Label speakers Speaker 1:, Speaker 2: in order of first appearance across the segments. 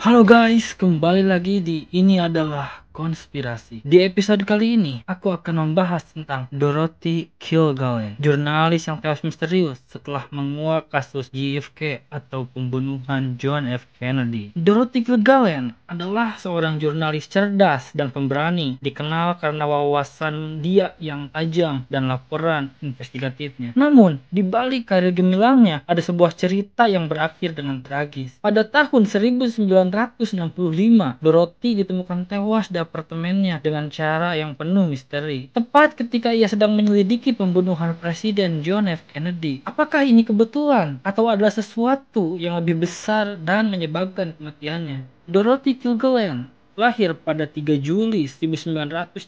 Speaker 1: Halo guys, kembali lagi di Ini Adalah Konspirasi. Di episode kali ini, aku akan membahas tentang Dorothy Kilgallen, jurnalis yang tewas misterius setelah menguak kasus JFK atau pembunuhan John F. Kennedy. Dorothy Kilgallen adalah seorang jurnalis cerdas dan pemberani, dikenal karena wawasan dia yang tajam dan laporan investigatifnya. Namun, di balik karir gemilangnya, ada sebuah cerita yang berakhir dengan tragis. Pada tahun 1965, Dorothy ditemukan tewas di apartemennya dengan cara yang penuh misteri. Tepat ketika ia sedang menyelidiki pembunuhan Presiden John F. Kennedy. Apakah ini kebetulan atau adalah sesuatu yang lebih besar dan menyebabkan kematiannya? Dorothy Kilgallen lahir pada 3 Juli 1913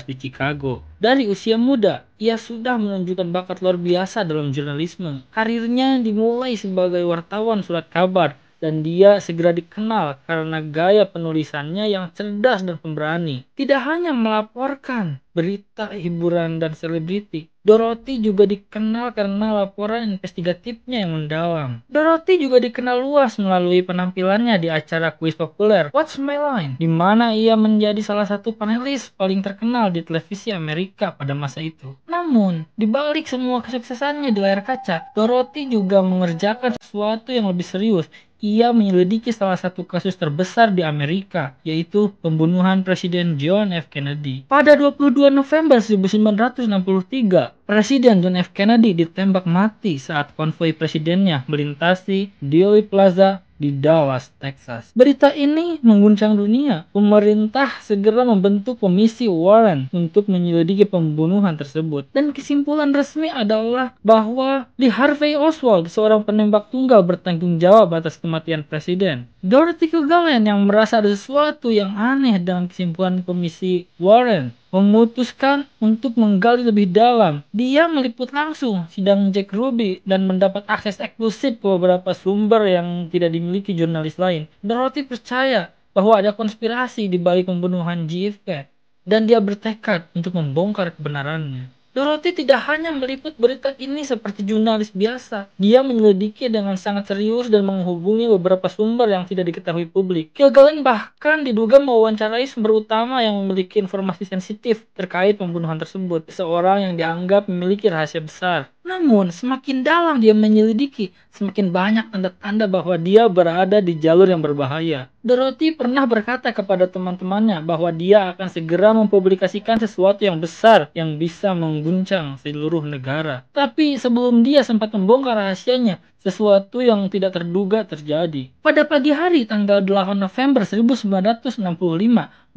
Speaker 1: di Chicago. Dari usia muda, ia sudah menunjukkan bakat luar biasa dalam jurnalisme. Karirnya dimulai sebagai wartawan surat kabar, dan dia segera dikenal karena gaya penulisannya yang cerdas dan pemberani. Tidak hanya melaporkan berita, hiburan, dan selebriti, Dorothy juga dikenal karena laporan investigatifnya yang mendalam. Dorothy juga dikenal luas melalui penampilannya di acara kuis populer What's My Line, di mana ia menjadi salah satu panelis paling terkenal di televisi Amerika pada masa itu. Namun, di balik semua kesuksesannya di layar kaca, Dorothy juga mengerjakan sesuatu yang lebih serius. Ia menyelidiki salah satu kasus terbesar di Amerika, yaitu pembunuhan Presiden John F. Kennedy. Pada 22 November 1963, Presiden John F. Kennedy ditembak mati saat konvoi presidennya melintasi Dealey Plaza di Dallas, Texas. Berita ini mengguncang dunia. Pemerintah segera membentuk komisi Warren untuk menyelidiki pembunuhan tersebut. Dan kesimpulan resmi adalah bahwa Lee Harvey Oswald, seorang penembak tunggal, bertanggung jawab atas kematian presiden. Dorothy Kilgallen yang merasa ada sesuatu yang aneh dengan kesimpulan komisi Warren memutuskan untuk menggali lebih dalam. Dia meliput langsung sidang Jack Ruby dan mendapat akses eksklusif ke beberapa sumber yang tidak dimiliki jurnalis lain. Dorothy percaya bahwa ada konspirasi di balik pembunuhan JFK, dan dia bertekad untuk membongkar kebenarannya. Dorothy tidak hanya meliput berita ini seperti jurnalis biasa. Dia menyelidiki dengan sangat serius dan menghubungi beberapa sumber yang tidak diketahui publik. Kilgallen bahkan diduga mewawancarai sumber utama yang memiliki informasi sensitif terkait pembunuhan tersebut, seorang yang dianggap memiliki rahasia besar. Namun, semakin dalam dia menyelidiki, semakin banyak tanda-tanda bahwa dia berada di jalur yang berbahaya. Dorothy pernah berkata kepada teman-temannya bahwa dia akan segera mempublikasikan sesuatu yang besar yang bisa mengguncang seluruh negara. Tapi sebelum dia sempat membongkar rahasianya, sesuatu yang tidak terduga terjadi. Pada pagi hari tanggal 8 November 1965,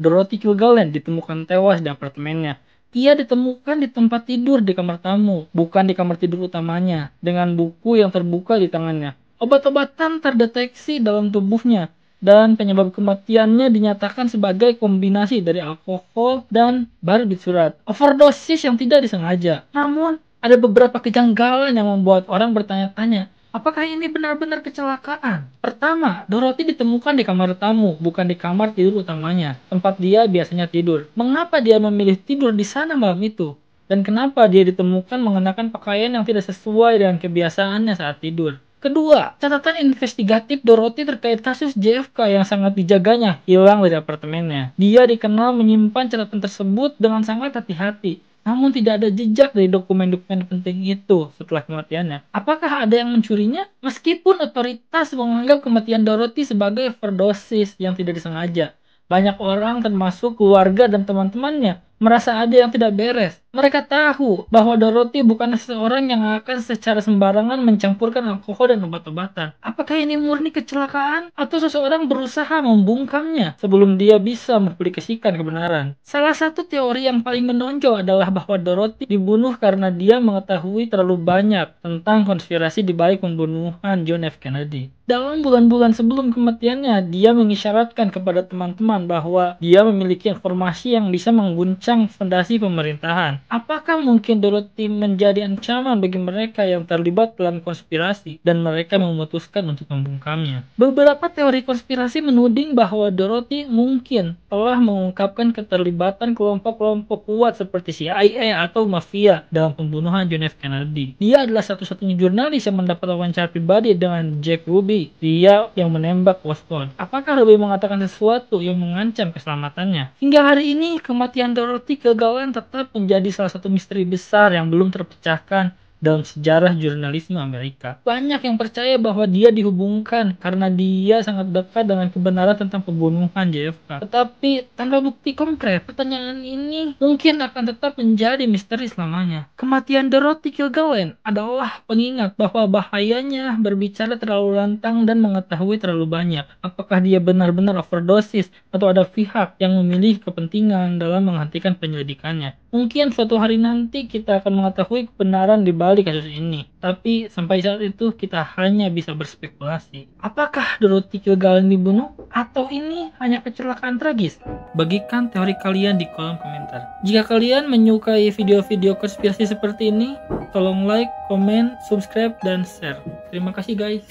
Speaker 1: Dorothy Kilgallen ditemukan tewas di apartemennya. Ia ditemukan di tempat tidur di kamar tamu, bukan di kamar tidur utamanya, dengan buku yang terbuka di tangannya. Obat-obatan terdeteksi dalam tubuhnya, dan penyebab kematiannya dinyatakan sebagai kombinasi dari alkohol dan barbiturat, overdosis yang tidak disengaja. Namun, ada beberapa kejanggalan yang membuat orang bertanya-tanya, apakah ini benar-benar kecelakaan? Pertama, Dorothy ditemukan di kamar tamu, bukan di kamar tidur utamanya, tempat dia biasanya tidur. Mengapa dia memilih tidur di sana malam itu? Dan kenapa dia ditemukan mengenakan pakaian yang tidak sesuai dengan kebiasaannya saat tidur? Kedua, catatan investigatif Dorothy terkait kasus JFK yang sangat dijaganya hilang dari apartemennya. Dia dikenal menyimpan catatan tersebut dengan sangat hati-hati. Namun tidak ada jejak dari dokumen-dokumen penting itu setelah kematiannya. Apakah ada yang mencurinya? Meskipun otoritas menganggap kematian Dorothy sebagai overdosis yang tidak disengaja, banyak orang termasuk keluarga dan teman-temannya merasa ada yang tidak beres. Mereka tahu bahwa Dorothy bukan seseorang yang akan secara sembarangan mencampurkan alkohol dan obat-obatan. Apakah ini murni kecelakaan atau seseorang berusaha membungkamnya sebelum dia bisa mempublikasikan kebenaran? Salah satu teori yang paling menonjol adalah bahwa Dorothy dibunuh karena dia mengetahui terlalu banyak tentang konspirasi di balik pembunuhan John F. Kennedy. Dalam bulan-bulan sebelum kematiannya, dia mengisyaratkan kepada teman-teman bahwa dia memiliki informasi yang bisa mengguncang fondasi pemerintahan. Apakah mungkin Dorothy menjadi ancaman bagi mereka yang terlibat dalam konspirasi dan mereka memutuskan untuk membungkamnya? Beberapa teori konspirasi menuding bahwa Dorothy mungkin telah mengungkapkan keterlibatan kelompok-kelompok kuat seperti CIA atau mafia dalam pembunuhan John F. Kennedy. Dia adalah satu-satunya jurnalis yang mendapat wawancara pribadi dengan Jack Ruby, dia yang menembak Washington. Apakah Ruby mengatakan sesuatu yang mengancam keselamatannya? Hingga hari ini, kematian Dorothy Kilgallen tetap menjadi salah satu misteri besar yang belum terpecahkan dalam sejarah jurnalisme Amerika. Banyak yang percaya bahwa dia dihubungkan karena dia sangat dekat dengan kebenaran tentang pembunuhan JFK. Tetapi tanpa bukti konkret, pertanyaan ini mungkin akan tetap menjadi misteri selamanya. Kematian Dorothy Kilgallen adalah pengingat bahwa bahayanya berbicara terlalu lantang dan mengetahui terlalu banyak. Apakah dia benar-benar overdosis atau ada pihak yang memilih kepentingan dalam menghentikan penyelidikannya? Mungkin suatu hari nanti kita akan mengetahui kebenaran di balik kasus ini. Tapi sampai saat itu kita hanya bisa berspekulasi. Apakah Dorothy Kilgallen dibunuh? Atau ini hanya kecelakaan tragis? Bagikan teori kalian di kolom komentar. Jika kalian menyukai video-video konspirasi seperti ini, tolong like, komen, subscribe, dan share. Terima kasih guys.